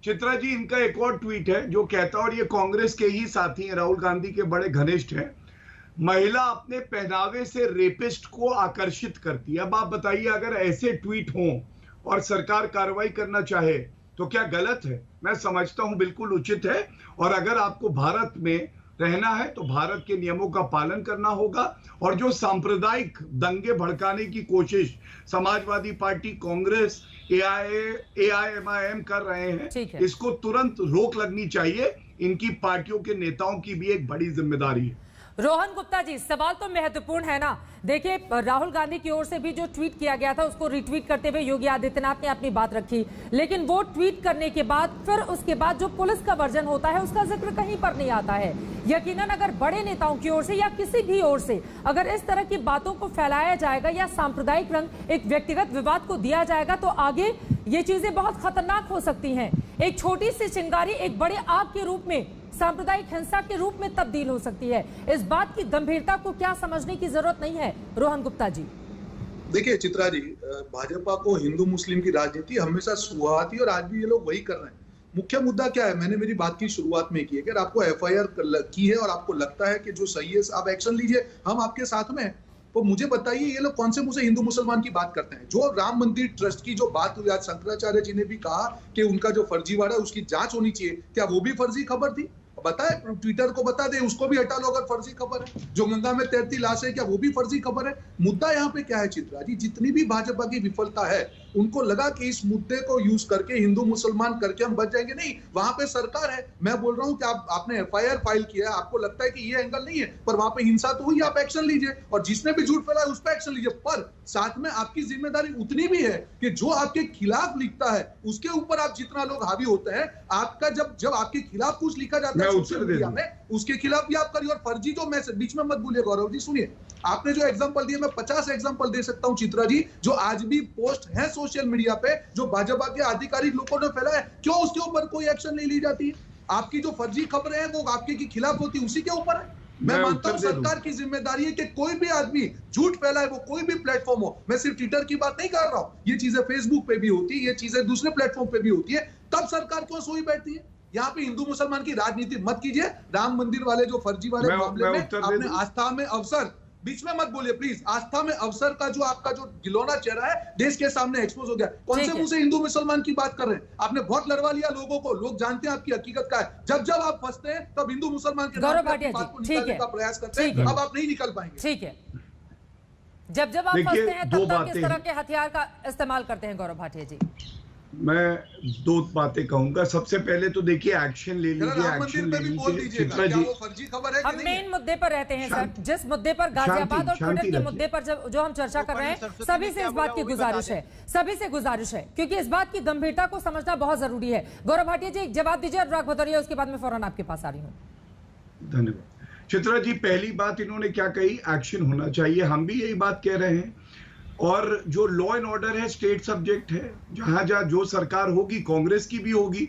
चित्रा जी इनका एक और ट्वीट है जो कहता है, और ये कांग्रेस के ही साथी हैं, राहुल गांधी के बड़े घनिष्ठ हैं, महिला अपने पहनावे से रेपिस्ट को आकर्षित करती है। अब आप बताइए अगर ऐसे ट्वीट हों और सरकार कार्रवाई करना चाहे तो क्या गलत है? मैं समझता हूं बिल्कुल उचित है। और अगर आपको भारत में रहना है तो भारत के नियमों का पालन करना होगा। और जो सांप्रदायिक दंगे भड़काने की कोशिश समाजवादी पार्टी, कांग्रेस, एआईएमआईएम कर रहे हैं, इसको तुरंत रोक लगनी चाहिए। इनकी पार्टियों के नेताओं की भी एक बड़ी जिम्मेदारी है। रोहन गुप्ता जी सवाल तो महत्वपूर्ण है ना। देखिए राहुल गांधी की ओर से भी जो ट्वीट किया गया था उसको रिट्वीट करते हुए योगी आदित्यनाथ ने अपनी बात रखी, लेकिन वो ट्वीट करने के बाद फिर उसके बाद जो पुलिस का वर्जन होता है उसका जिक्र कहीं पर नहीं आता है। यकीनन अगर बड़े नेताओं की ओर से या किसी भी ओर से अगर इस तरह की बातों को फैलाया जाएगा या सांप्रदायिक रंग एक व्यक्तिगत विवाद को दिया जाएगा तो आगे ये चीजें बहुत खतरनाक हो सकती हैं। एक छोटी सी चिंगारी एक बड़े आग के रूप में, सांप्रदायिक हिंसा के रूप में तब्दील हो सकती है। इस बात की गंभीरता को क्या समझने की जरूरत नहीं है? रोहन गुप्ता जी देखिए चित्रा जी, भाजपा को हिंदू मुस्लिम की राजनीति हमेशा सुहात थी और आज भी ये लोग वही कर रहे हैं। मुख्य मुद्दा क्या है, मैंने मेरी बात की शुरुआत में की है, अगर आपको एफआईआर की है और आपको लगता है कि जो सही है आप एक्शन लीजिए, हम आपके साथ में। तो मुझे बताइए ये लोग कौन से मुझे हिंदू मुसलमान की बात करते हैं? जो राम मंदिर ट्रस्ट की जो बात हुई, आज शंकराचार्य जी ने भी कहा कि उनका जो फर्जीवाड़ा है उसकी जांच होनी चाहिए, क्या वो भी फर्जी खबर थी? बताए, ट्विटर को बता दे, उसको भी हटा लो अगर फर्जी खबर है। जो गंगा में तैरती लाश है क्या वो भी फर्जी खबर है? मुद्दा यहाँ पे क्या है चित्रा जी, जितनी भी भाजपा की विफलता है उनको लगा कि इस मुद्दे को यूज करके हिंदू मुसलमान करके हम बच जाएंगे। नहीं, वहां पे सरकार है। मैं बोल रहा हूँ कि आपने एफआईआर फाइल किया है, आपको लगता है कि ये एंगल नहीं है, पर वहां पे हिंसा तो हुई, आप एक्शन लीजिए और जिसने भी झूठ फैलाया उस पर एक्शन लीजिए। पर साथ में आपकी जिम्मेदारी उतनी भी है कि जो आपके खिलाफ लिखता है उसके ऊपर आप जितना लोग हावी होते हैं, आपका जब आपके खिलाफ कुछ लिखा जाता है सोशल मीडिया में, उसके खिलाफ भी आप करिए। और फर्जी जो मैसेज, बीच में मत भूलिए गौरव जी, सुनिए, आपने जो एग्जांपल दिए मैं 50 एग्जांपल दे सकता हूं चित्रा जी, जो आज भी पोस्ट है सोशल मीडिया पे जो भाजपा के आधिकारिक लोगों ने फैलाया। क्यों उसके ऊपर कोई एक्शन नहीं ली जाती है? आपकी जो फर्जी खबरें हैं वो आपके के खिलाफ होती है, उसी के ऊपर है। मैं मानता हूं सरकार की जिम्मेदारी है कि कोई भी आदमी झूठ फैलाए, वो कोई भी प्लेटफॉर्म हो। मैं सिर्फ ट्विटर की बात नहीं कर रहा हूं, ये चीजें फेसबुक पे भी होती है, ये चीजें दूसरे प्लेटफॉर्म पे भी होती है। तब सरकार क्यों सोई बैठती है? यहाँ पे हिंदू मुसलमान की राजनीति मत कीजिए। राम मंदिर वाले जो फर्जी वाले मामले में अपने आस्था में अवसर बीच में मत बोलिए प्लीज। आस्था में अवसर का जो आपका जो गिलौना चेहरा है देश के सामने एक्सपोज हो गया। कौन से मुंह से हिंदू मुसलमान की बात कर रहे हैं? आपने बहुत लड़वा लिया लोगों को, लोग जानते हैं आपकी हकीकत क्या है। जब जब आप फंसते हैं तब हिंदू मुसलमान के नाम पर बात को निकालने का प्रयास करते हैं। अब आप नहीं निकल पाएंगे। ठीक है, जब जब आप फंसते हैं तब तक किस तरह के हथियार का इस्तेमाल करते हैं गौरव भाटिया जी? मैं दो बातें कहूंगा। सबसे पहले तो देखिए एक्शन ले लीजिए, एक्शन ले लीजिए। चित्रा जी, फर्जी खबर है हम मेन मुद्दे पर रहते हैं सर। जिस मुद्दे पर गाजियाबाद और ट्विटर के मुद्दे पर जो हम चर्चा कर रहे हैं, सभी से इस बात की गुजारिश है, सभी से गुजारिश है, क्योंकि इस बात की गंभीरता को समझना बहुत जरूरी है। गौरव भाटिया जी एक जवाब दीजिए, अनुराग भदौरिया, उसके बाद में फौरन आपके पास आ रही हूँ। धन्यवाद। चित्रा जी, पहली बात इन्होंने क्या कही, एक्शन होना चाहिए। हम भी यही बात कह रहे हैं। और जो लॉ एंड ऑर्डर है स्टेट सब्जेक्ट है। जहां जहां जो सरकार होगी, कांग्रेस की भी होगी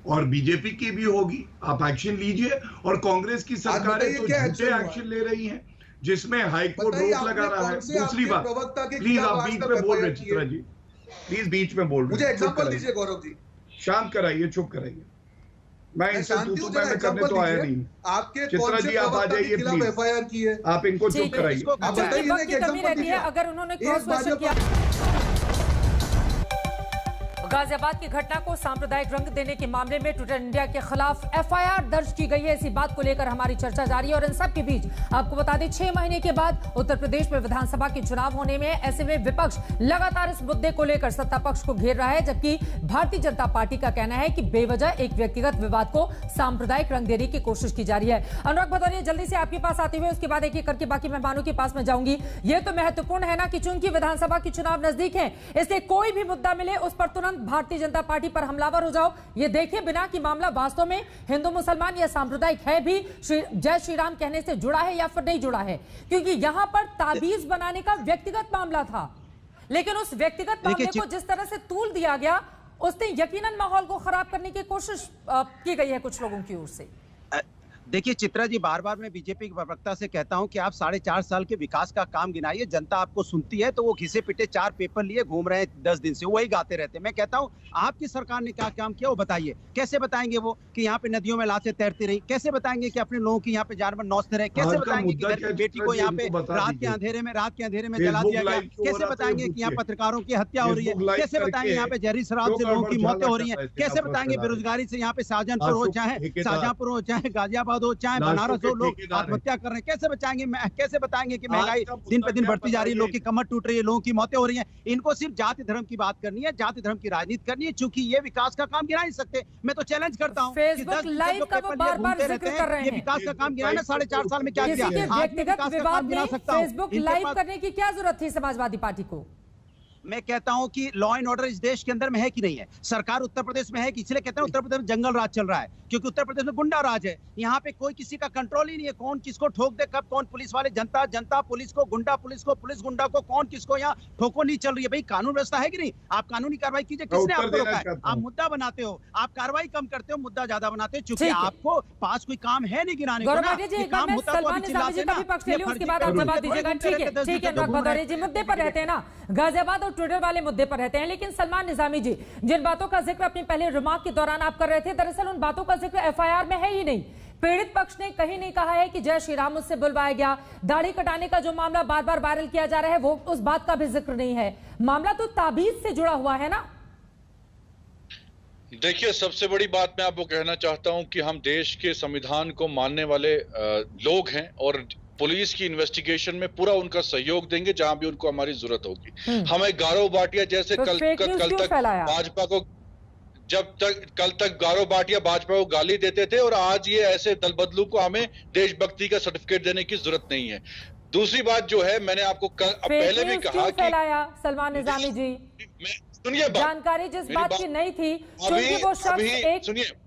और बीजेपी की भी होगी, आप एक्शन लीजिए। और कांग्रेस की सरकारें तो झूठे एक्शन ले रही हैं, जिसमें हाईकोर्ट रोक लगा रहा है। दूसरी बात, प्लीज आप बीच में बोल रहे चित्रा जी, प्लीज बीच में बोल रहे। मुझे एग्जांपल दीजिए गौरव जी। शांत कराइए, चुप कराइए। मैं इनसे तू मैं करने तो आया नहीं। आपके चित्रा जी आप आ जाइए प्लीज, एफआईआर की है, आप इनको चुप कराइए। आप बताइए ना कि कमी रहती है अगर उन्होंने क्रॉस क्वेश्चन किया। गाजियाबाद की घटना को सांप्रदायिक रंग देने के मामले में ट्विटर इंडिया के खिलाफ एफआईआर दर्ज की गई है। इसी बात को लेकर हमारी चर्चा जारी है और इन सब के बीच आपको बता दें 6 महीने के बाद उत्तर प्रदेश में विधानसभा के चुनाव होने में, ऐसे में विपक्ष लगातार इस मुद्दे को लेकर सत्ता पक्ष को घेर रहा है, जबकि भारतीय जनता पार्टी का कहना है कि बेवजह एक व्यक्तिगत विवाद को सांप्रदायिक रंग देने की कोशिश की जा रही है। अनुराग भदौरिया, जल्दी से आपके पास आते हुए उसके बाद एक एक करके बाकी मेहमानों के पास में जाऊंगी। यह तो महत्वपूर्ण है ना कि चूंकि विधानसभा के चुनाव नजदीक है, इसलिए कोई भी मुद्दा मिले उस पर तुरंत भारतीय जनता पार्टी पर हमलावर हो जाओ, ये देखे बिना कि मामला वास्तव में हिंदू मुसलमान या सांप्रदायिक है भी जय श्री राम कहने से जुड़ा है या फिर नहीं जुड़ा है। क्योंकि यहां पर ताबीज बनाने का व्यक्तिगत मामला था, लेकिन उस व्यक्तिगत मामले को जिस तरह से तूल दिया गया, उसने यकीनन माहौल को खराब करने की कोशिश की गई है कुछ लोगों की ओर से। देखिए चित्रा जी, बार बार मैं बीजेपी के प्रवक्ता से कहता हूं कि आप 4.5 साल के विकास का काम गिनाइए। जनता आपको सुनती है तो वो घिसे पिटे 4 पेपर लिए घूम रहे हैं 10 दिन से, वही गाते रहते हैं। मैं कहता हूं आपकी सरकार ने क्या काम किया वो बताइए। कैसे बताएंगे वो कि यहाँ पे नदियों में लाशें तैरती रही? कैसे बताएंगे कि अपने लोगों की यहाँ पे जानवर नौचते रहे? कैसे बताएंगे कि घर की बेटी को यहाँ पे रात के अंधेरे में जला दिया गया? कैसे बताएंगे कि यहाँ पत्रकारों की हत्या हो रही है? कैसे बताएंगे यहाँ पे जहरी शराब से लोगों की मौतें हो रही है? कैसे बताएंगे बेरोजगारी से यहाँ पे शाहजहांपुर हो, चाहे गाजियाबाद हो, चाहे बनारस हो, लोग आत्महत्या कर रहे हैं? कैसे बचाएंगे? कैसे बताएंगे कि महंगाई दिन पे दिन बढ़ती जा रही है, लोगों की कमर टूट रही है, लोगों की मौतें हो रही हैं? इनको सिर्फ जाति धर्म की बात करनी है, जाति धर्म की राजनीति करनी है। चूंकि ये विकास का काम गिना नहीं सकते। मैं तो चैलेंज करता हूँ, फेसबुक लाइव का वो बार-बार जिक्र कर रहे हैं, ये विकास का काम गिना ना 4.5 साल में क्या किया? व्यक्तिगत विवाद में फेसबुक लाइव करने की क्या जरूरत थी समाजवादी पार्टी को? मैं कहता हूं कि लॉ एंड ऑर्डर इस देश के अंदर में है कि नहीं है? सरकार उत्तर प्रदेश में है कि, इसलिए कहते हैं उत्तर प्रदेश में जंगल राज चल रहा है, क्योंकि उत्तर प्रदेश में गुंडा राज है। यहाँ पे कोई किसी का कंट्रोल ही नहीं है, कौन किसको ठोक दे, कब कौन पुलिस वाले जनता पुलिस को, गुंडा पुलिस को, पुलिस गुंडा को, कौन किसको यहाँ ठोको नहीं चल रही है। भाई कानून व्यवस्था है कि नहीं? आप कानूनी कार्रवाई कीजिए। किसने आपको रोका है? आप मुद्दा बनाते हो, आप कार्रवाई कम करते हो, मुद्दा ज्यादा बनाते हो, चूंकि आपको पास कोई काम है नहीं गिनाने को। मुद्दे पर रहते हैं ना, गाजियाबाद और ट्विटर वाले मुद्दे पर रहते हैं। लेकिन सलमान निजामी जी, जिन बातों का जिक्र अपने पहले रिमार्क के दौरान आप कर रहे थे, दरअसल उन बातों का जिक्र एफआईआर में है ही नहीं। पीड़ित पक्ष ने कहीं नहीं कहा है कि जय श्री राम मुझसे बुलवाया गया। दाढ़ी कटाने का जो मामला बार बार वायरल किया जा रहा है, वो उस बात का भी जिक्र नहीं है। मामला तो ताबीज से जुड़ा हुआ है ना। देखिए, सबसे बड़ी बात मैं आपको कहना चाहता हूं कि हम देश के संविधान को मानने वाले लोग हैं और पुलिस की इन्वेस्टिगेशन में पूरा उनका सहयोग देंगे जहां भी उनको हमारी जरूरत होगी। हमें गौरव भाटिया जैसे तो कल तक भाजपा को कल तक गौरव भाटिया भाजपा को गाली देते थे और आज ये ऐसे दल बदलू को हमें देशभक्ति का सर्टिफिकेट देने की जरूरत नहीं है। दूसरी बात जो है, मैंने आपको पहले भी कहा कि सलमान निजामी जी, सुनिए, जानकारी जिस बात की नहीं थी, क्योंकि वो शख्स एक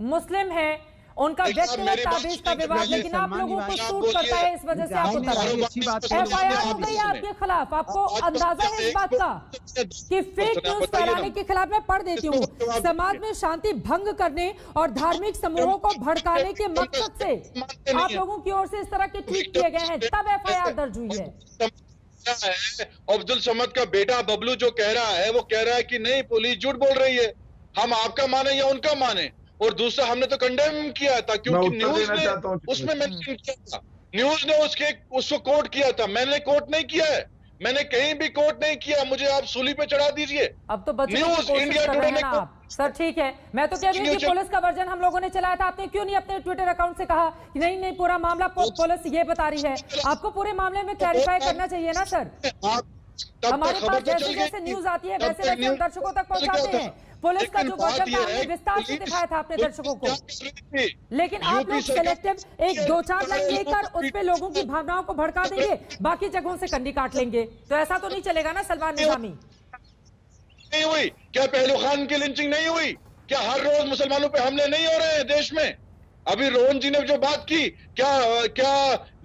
मुस्लिम है, उनका व्यक्तिगत ताबीज का विवाद, लेकिन आप लोगों को सूट करता है, इस वजह से आपको एफआईआर हो गई है आपके खिलाफ। आपको अंदाजा है इस बात का कि फेक न्यूज फैलाने के खिलाफ, मैं पढ़ देती हूँ, समाज में शांति भंग करने और धार्मिक समूहों को भड़काने के मकसद से आप लोगों की ओर से इस तरह के ट्वीट किए गए हैं, तब एफआईआर दर्ज हुई है। अब्दुल समद का बेटा बबलू जो कह रहा है, वो कह रहा है कि नहीं पुलिस झूठ बोल रही है, हम आपका माने या उनका माने। और दूसरा, हमने तो कंडेम किया था क्योंकि न्यूज में उसमें मेंशन किया था, न्यूज ने उसको कोट किया था, मैंने कोट नहीं किया है, मैंने कहीं भी कोट नहीं किया, मुझे आप सूली पे चढ़ा दीजिए। अब तो बच्चों न्यूज इंडिया टुडे ने सर ठीक है, मैं तो कह रही हूँ कि पुलिस का वर्जन हम लोगों ने चलाया था, आपने क्यों नहीं अपने ट्विटर अकाउंट से कहा कि नहीं पूरा मामला पुलिस ये बता रही है? आपको पूरे मामले में क्लैरिफाई करना चाहिए ना सर। हमारे पास जैसे जैसे न्यूज आती है वैसे वैसे हम दर्शकों तक पहुंचाते हैं। पुलिस का जो वर्जन था हमने विस्तार से दिखाया था अपने दर्शकों को, लेकिन आप लोग सिलेक्टिव एक 2-4 लाइन लेकर उस पे लोगों की भावनाओं को भड़का देंगे, बाकी जगहों से कंडी काट लेंगे, तो ऐसा तो नहीं चलेगा ना सलमान निजामी। नहीं हुई क्या? पहलू खान की लिंचिंग नहीं हुई क्या? हर रोज मुसलमानों पे हमले नहीं हो रहे हैं देश में? अभी रोहन जी ने जो बात की, क्या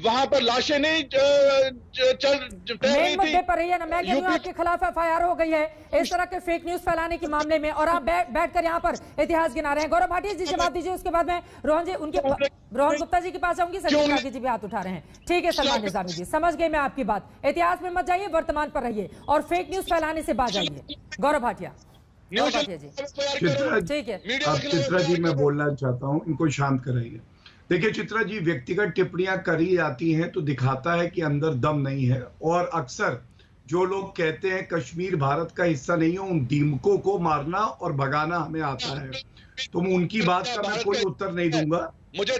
वहां पर लाशें नहीं मेन मुद्दे पर रही है ना। मैं कह रही हूँ आपके खिलाफ एफआईआर हो गई है इस तरह के फेक न्यूज फैलाने के मामले में, और आप बैठकर यहाँ पर इतिहास गिना रहे हैं। गौरव भाटिया जी जवाब दीजिए, उसके बाद मैं रोहन गुप्ता जी के पास आऊंगी। संजय रागी जी भी हाथ उठा रहे हैं। ठीक है सलमान निजामी जी, समझ गए मैं आपकी बात। इतिहास में मत जाइए, वर्तमान पर रहिए और फेक न्यूज फैलाने से बाज आइए। गौरव भाटिया ठीक है। अब चित्रा जी मैं बोलना चाहता हूँ, इनको शांत कराइए। देखिए चित्रा जी, व्यक्तिगत टिप्पणियां करी जाती हैं तो दिखाता है कि अंदर दम नहीं है, और अक्सर जो लोग कहते हैं कश्मीर भारत का हिस्सा नहीं है, उन दीमकों को मारना और भगाना हमें आता है। तो उनकी बात का मैं कोई उत्तर नहीं दूंगा,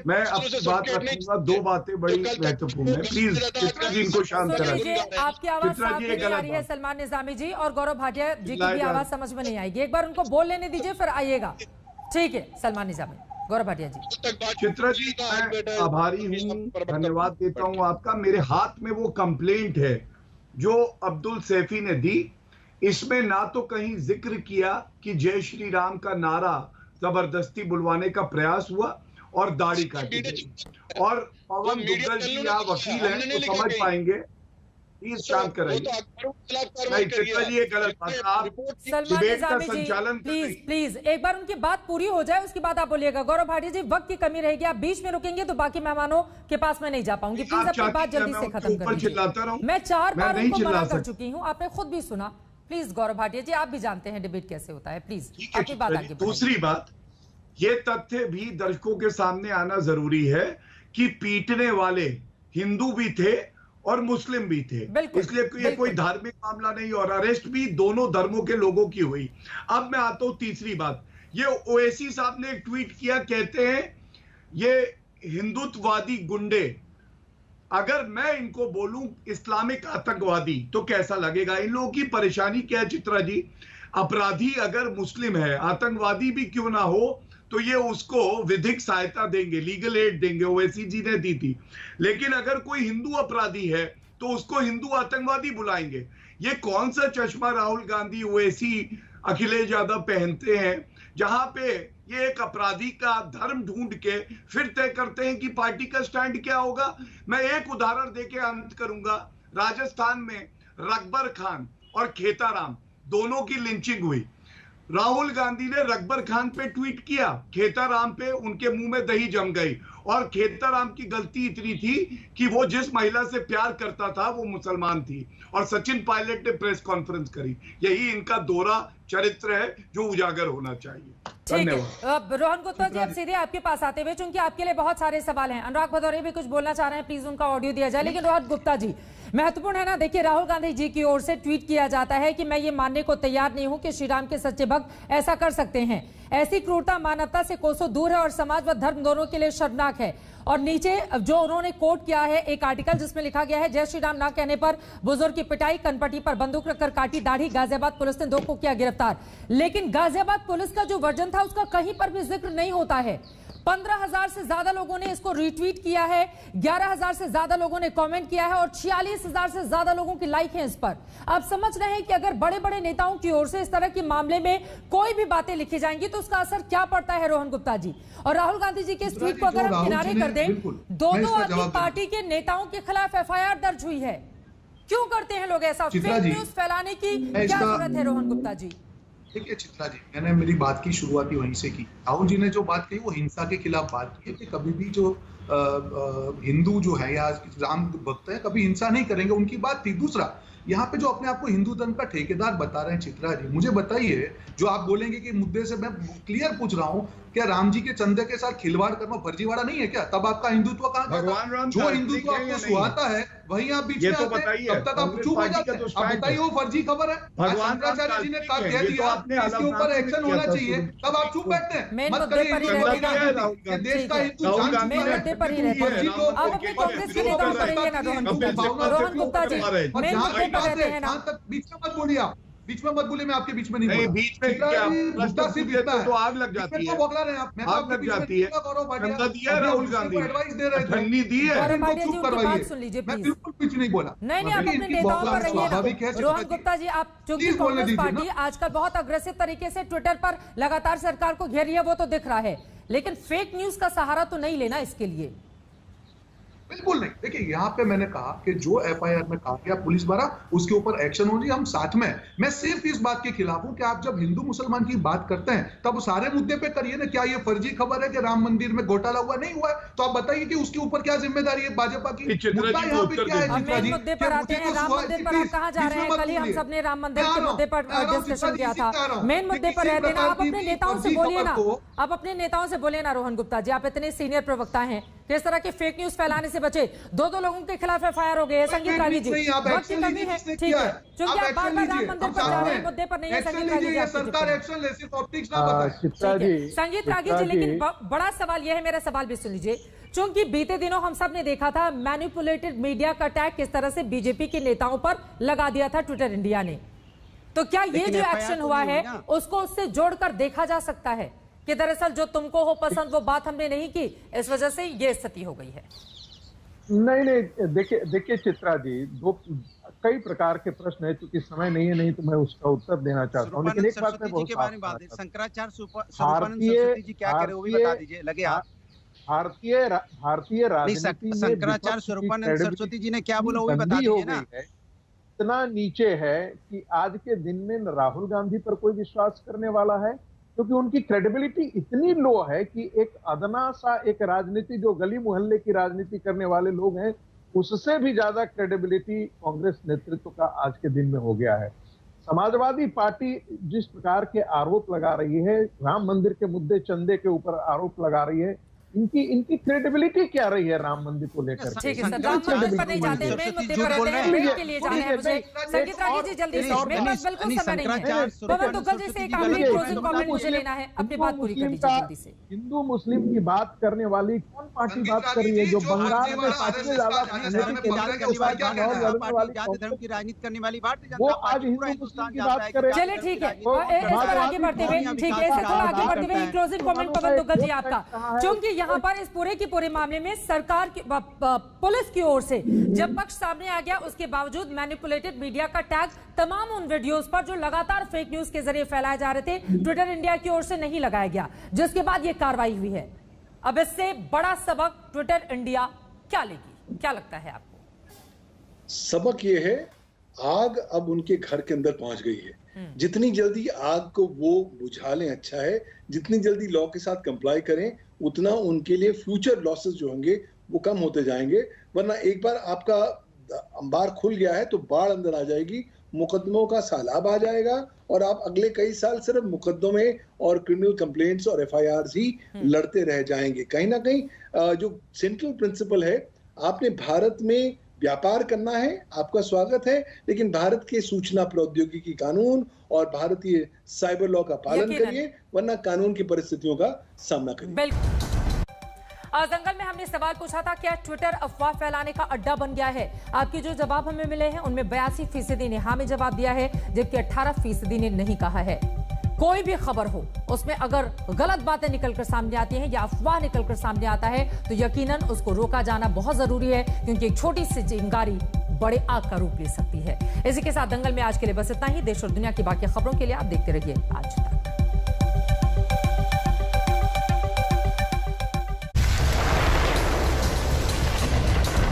मैं अपनी बात रखूंगा। 2 बातें बड़ी महत्वपूर्ण है, प्लीज चित्रा जी इनको शांत कराइए। आपकी आवाज साफ नहीं आ रही है सलमान निजामी जी, और गौरव भाटिया जी की भी आवाज समझ में नहीं आएगी। एक बार उनको बोल लेने दीजिए फिर आइएगा। ठीक है सलमान निजामी, गौरव भाटिया जी। चित्रा जी मैं आभारी हूँ, धन्यवाद देता हूँ आपका। मेरे हाथ में वो कंप्लेंट है जो अब्दुल सैफी ने दी, इसमें ना तो कहीं जिक्र किया कि जय श्री राम का नारा जबरदस्ती बुलवाने का प्रयास हुआ और दाढ़ी काटी गई। और पवन दुग्गल जी यहाँ वकील हैं तो समझ पाएंगे, प्लीज शांत कराइए। नहीं चित्रा जी ये गलत बात है, आप डिबेट का संचालन प्लीज एक बार उनकी बात पूरी हो जाए उसके बाद आप बोलिएगा। गौरव भाटिया जी वक्त की कमी रहेगी, आप बीच में रुकेंगे तो बाकी मेहमानों के पास मैं नहीं जा पाऊंगी। प्लीज अपनी बात जल्दी से खत्म करिए। मैं 4 बार उनको मना कर चुकी हूँ, आपने खुद भी सुना। प्लीज गौरव भाटिया जी, आप भी जानते हैं डिबेट कैसे होता है, प्लीज आपकी बात आगे। दूसरी बात, ये तथ्य भी दर्शकों के सामने आना जरूरी है कि पीटने वाले हिंदू भी थे और मुस्लिम भी थे, इसलिए ये कोई धार्मिक मामला नहीं, और अरेस्ट भी दोनों धर्मों के लोगों की हुई। अब मैं आता हूं तीसरी बात, ये ओवैसी साहब ने एक ट्वीट किया, कहते हैं ये हिंदुत्ववादी गुंडे। अगर मैं इनको बोलूं इस्लामिक आतंकवादी तो कैसा लगेगा? इन लोगों की परेशानी क्या है चित्रा जी? अपराधी अगर मुस्लिम है, आतंकवादी भी क्यों ना हो, तो ये उसको विधिक सहायता देंगे, लीगल एड देंगे, ओवैसी जी ने दी थी। लेकिन अगर कोई हिंदू अपराधी है तो उसको हिंदू आतंकवादी बुलाएंगे। ये कौन सा चश्मा राहुल गांधी, ओवैसी, अखिलेश यादव पहनते हैं, जहां पे ये एक अपराधी का धर्म ढूंढ के फिर तय करते हैं कि पार्टी का स्टैंड क्या होगा। मैं एक उदाहरण देके अंत करूंगा। राजस्थान में रकबर खान और खेताराम दोनों की लिंचिंग हुई। राहुल गांधी ने रकबर खान पे ट्वीट किया, खेताराम पे उनके मुंह में दही जम गई। और खेताराम की गलती इतनी थी कि वो जिस महिला से प्यार करता था वो मुसलमान थी, और सचिन पायलट ने प्रेस कॉन्फ्रेंस करी। यही इनका दोहरा चरित्र है जो उजागर होना चाहिए। धन्यवाद। रोहन गुप्ता जी अब सीधे आपके पास आते हुए, चूंकि आपके लिए बहुत सारे सवाल हैं, अनुराग भदौरिया भी कुछ बोलना चाह रहे हैं, प्लीज उनका ऑडियो दिया जाए। लेकिन रोहन गुप्ता जी, महत्वपूर्ण है ना, देखिए राहुल गांधी जी की ओर से ट्वीट किया जाता है कि मैं ये मानने को तैयार नहीं हूं कि श्री राम के सच्चे भक्त ऐसा कर सकते हैं। ऐसी क्रूरता मानवता से कोसों दूर है और समाज व धर्म दोनों के लिए शर्मनाक है। और नीचे जो उन्होंने कोट किया है एक आर्टिकल जिसमें लिखा गया है, जय श्री राम ना कहने पर बुजुर्ग की पिटाई, कनपट्टी पर बंदूक रखकर काटी दाढ़ी, गाजियाबाद पुलिस ने 2 को किया गिरफ्तार। लेकिन गाजियाबाद पुलिस का जो वर्जन था उसका कहीं पर भी जिक्र नहीं होता है। 15,000 से ज्यादा लोगों ने इसको रीट्वीट किया है, 11,000 से ज्यादा लोगों ने कमेंट किया है और 46,000 से ज्यादा लोगों की लाइक है इस पर। आप समझ रहे हैं कि अगर बड़े बड़े नेताओं की ओर से इस तरह के मामले में कोई भी बातें लिखी जाएंगी तो उसका असर क्या पड़ता है रोहन गुप्ता जी? और राहुल गांधी जी के इस ट्वीट को अगर हम किनारे कर दें, 2 आदमी पार्टी के नेताओं के खिलाफ एफआईआर दर्ज हुई है। क्यों करते हैं लोग ऐसा? फेक न्यूज फैलाने की क्या जरूरत है रोहन गुप्ता जी? देखिए चित्रा जी, मैंने मेरी बात की शुरुआती वहीं से की। राहुल जी ने जो बात कही वो हिंसा के खिलाफ बात की है कि कभी भी जो हिंदू जो है या राम भक्त है कभी हिंसा नहीं करेंगे, उनकी बात थी। दूसरा, यहाँ पे जो अपने आप को हिंदू धर्म का ठेकेदार बता रहे हैं चित्रा जी, मुझे बताइए, जो आप बोलेंगे कि मुद्दे से मैं क्लियर पूछ रहा हूँ, क्या राम जी के चंदे के साथ खिलवाड़ करना फर्जीवाड़ा नहीं है क्या? तब आपका हिंदुत्व कहाँ गया? जो हिंदुत्व आपको सुहाता है वही आप बीच में आते हैं, तब तक आप चुप हो जाते हैं। आप बताइए वो फर्जी खबर है, शंकराचार्य जी ने कह दिया इसके ऊपर एक्शन होना चाहिए, तब आप चुप बैठते हैं। मत करिए देश का हिंदू बीच में मत बोलिए, आप बीच में मत बोलिए, मैं आपके बीच में नहीं बोला। बीच में तो आग लग जाती है, आग लग जाती है। राहुल गांधी एडवाइस दे रहे ठन्नी दी है, चुप करवाइए। मैं बिल्कुल कुछ नहीं बोला। नहीं, आप अपने नेताओं पर रहिए। रोहन गुप्ता जी, आप चूंकि कांग्रेस पार्टी आजकल बहुत अग्रेसिव तरीके से ट्विटर पर लगातार सरकार को घेर रही है, वो तो दिख रहा है, लेकिन फेक न्यूज का सहारा तो नहीं लेना इसके लिए। बिल्कुल नहीं। देखिए, यहाँ पे मैंने कहा कि जो एफआईआर में कहा गया पुलिस द्वारा उसके ऊपर एक्शन होनी, हम साथ में। मैं सिर्फ इस बात के खिलाफ हूं कि आप जब हिंदू मुसलमान की बात करते हैं तब सारे मुद्दे पे करिए ना। क्या ये फर्जी खबर है कि राम मंदिर में घोटाला हुआ? नहीं हुआ है, तो आप बताइए कि उसके ऊपर क्या जिम्मेदारी है भाजपा की? मुद्दा यहाँ पे क्या है? मेन मुद्दे पर आते हैं, राम मंदिर पर आप कहाँ जा रहे हैं? कल ही हम सबने राम मंदिर के मुद्दे पर डिस्कशन किया था। मेन मुद्दे पर रहते ना, आप अपने नेताओं से बोलिए ना, आप अपने नेताओं से बोलिए ना। रोहन गुप्ता जी, आप इतने सीनियर प्रवक्ता हैं, किस तरह के फेक न्यूज फैलाने से बचे? दो लोगों के खिलाफ एफआईआर हो गए हैं। संगीत रागी जी, वक्त की कमी है, ठीक है, क्योंकि आप बार-बार राम मंदिर पर जा रहे हैं, मुद्दे पर नहीं है। संगीत रागी जी, सरकार एक्शन ले, सिर्फ ऑप्टिक्स ना बताए। संगीत रागी जी, लेकिन बड़ा सवाल यह है, मेरा सवाल भी सुन लीजिए, क्योंकि बीते दिनों हम सब ने देखा था मैनिपुलेटेड मीडिया का अटैक किस तरह से बीजेपी के नेताओं पर लगा दिया था ट्विटर इंडिया ने। तो क्या ये जो एक्शन हुआ है उसको उससे जोड़कर देखा जा सकता है कि दरअसल जो तुमको हो पसंद वो बात हमने नहीं की, इस वजह से ये स्थिति हो गई है? नहीं, देखिए चित्रा जी, कई प्रकार के प्रश्न है, क्योंकि समय नहीं है, नहीं तो मैं उसका उत्तर देना चाहता हूँ, लेकिन एक बात मैं बहुत शंकराचार्य जी क्या करे वो भी बता दीजिए। लगे आप भारतीय राजनीति में शंकराचार्य स्वरूपानंद सरस्वती जी ने क्या बोला वो भी बता दीजिए ना। इतना नीचे है कि आज के दिन में राहुल गांधी पर कोई विश्वास करने वाला है, क्योंकि उनकी क्रेडिबिलिटी इतनी लो है कि एक अदना सा एक राजनीति, जो गली मोहल्ले की राजनीति करने वाले लोग हैं, उससे भी ज्यादा क्रेडिबिलिटी कांग्रेस नेतृत्व का आज के दिन में हो गया है। समाजवादी पार्टी जिस प्रकार के आरोप लगा रही है, राम मंदिर के मुद्दे, चंदे के ऊपर आरोप लगा रही है, इनकी क्रेडिबिलिटी क्या रही है राम मंदिर को लेकर? ठीक है सर, राम मंदिर पर नहीं जाते, मेन मुद्दे पर रहते हैं, ब्रेक के लिए जाना है मुझे। संगीत रागी जी, जल्दी से, मेरे पास बिल्कुल समय नहीं है। पवन दुग्गल जी से एक आखिरी क्लोजिंग कमेंट मुझे लेना है, अपनी बात पूरी कर दीजिए जल्दी से। हिंदू मुस्लिम की बात करने वाली कौन पार्टी बात कर रही है? जो बंगाल में सबसे ज्यादा जाति धर्म की राजनीति करने वाली पार्टी, वो आज हिंदू मुस्लिम की बात करे। चलिए ठीक है, इस पर आगे बढ़ते हुए, ठीक है, इससे थोड़ा आगे बढ़ते हुए क्लोजिंग कमेंट पवन दुग्गल जी आपका, क्योंकि यहाँ पर इस पूरे पूरे मामले में सरकार की पुलिस की ओर से जब पक्ष सामने आ गया, उसके बावजूद मैनिपुलेटेड मीडिया का टैग तमाम उन वीडियोस पर जो लगातार फेक न्यूज के जरिए फैलाए जा रहे थे, ट्विटर इंडिया की ओर से नहीं लगाया गया, जिसके बाद यह कार्रवाई हुई है। अब इससे बड़ा सबक ट्विटर इंडिया क्या लेगी, क्या लगता है आपको? सबक यह है, आग अब उनके घर के अंदर पहुंच गई है। जितनी जल्दी आग को वो बुझा लें अच्छा है, जितनी जल्दी लॉ के साथ कंप्लाई करें उतना उनके लिए फ्यूचर लॉसेस जो होंगे वो कम होते जाएंगे। वरना एक बार आपका अंबार खुल गया है तो बाढ़ अंदर आ जाएगी, मुकदमों का सैलाब आ जाएगा और आप अगले कई साल सिर्फ मुकदमे और क्रिमिनल कंप्लेंट्स और एफआईआर ही लड़ते रह जाएंगे। कहीं ना कहीं जो सेंट्रल प्रिंसिपल है, आपने भारत में व्यापार करना है, आपका स्वागत है, लेकिन भारत के सूचना प्रौद्योगिकी कानून और भारतीय साइबर लॉ का पालन करिए, वरना कानून की परिस्थितियों का सामना करिए। दंगल में हमने सवाल पूछा था, क्या ट्विटर अफवाह फैलाने का अड्डा बन गया है? आपके जो जवाब हमें मिले हैं उनमें 82% ने हाँ में जवाब दिया है, जबकि 18% ने नहीं कहा है। कोई भी खबर हो, उसमें अगर गलत बातें निकलकर सामने आती हैं या अफवाह निकलकर सामने आता है तो यकीनन उसको रोका जाना बहुत जरूरी है, क्योंकि एक छोटी सी चिंगारी बड़े आग का रूप ले सकती है। इसी के साथ दंगल में आज के लिए बस इतना ही। देश और दुनिया की बाकी खबरों के लिए आप देखते रहिए आज तक।